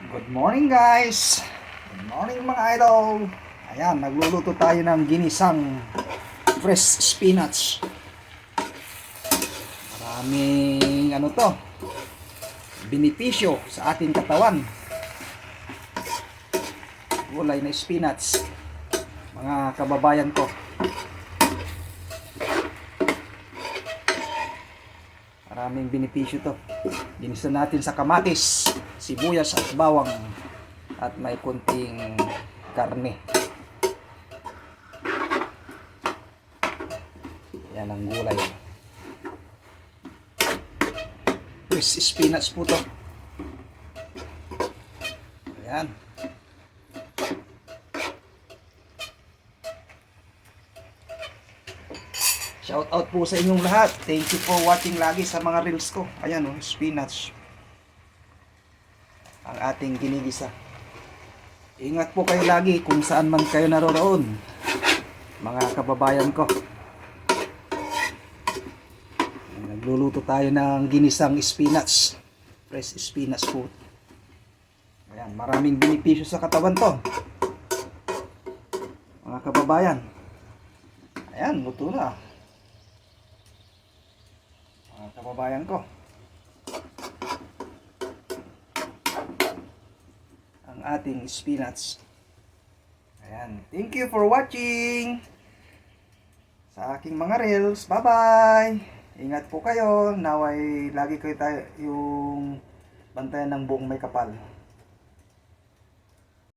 Good morning guys! Good morning mga idol! Ayan, nagluluto tayo ng ginisang fresh spinach. Maraming benepisyo sa ating katawan. Gulay na spinach, mga kababayan ko. Maraming benepisyo to. Ginisa natin sa kamatis, sibuyas at bawang, at may kunting karne. Yan ang gulay. Fresh spinach po to. Ayan. Shout out po sa inyong lahat. Thank you for watching lagi sa mga reels ko. Ayan spinach. Ang ating ginigisa. Ingat po kayo lagi kung saan man kayo naroroon, mga kababayan ko. Nagluluto tayo ng ginisang spinach. Fresh spinach food. Ayan, maraming benepisyo sa katawan to, mga kababayan. Ayan, luto na. Mga kababayan ko, ang ating spinach. Ayan, thank you for watching sa aking mga reels. Bye bye. Ingat po kayo. Naway lagi kayo yung bantayan ng buong may kapal.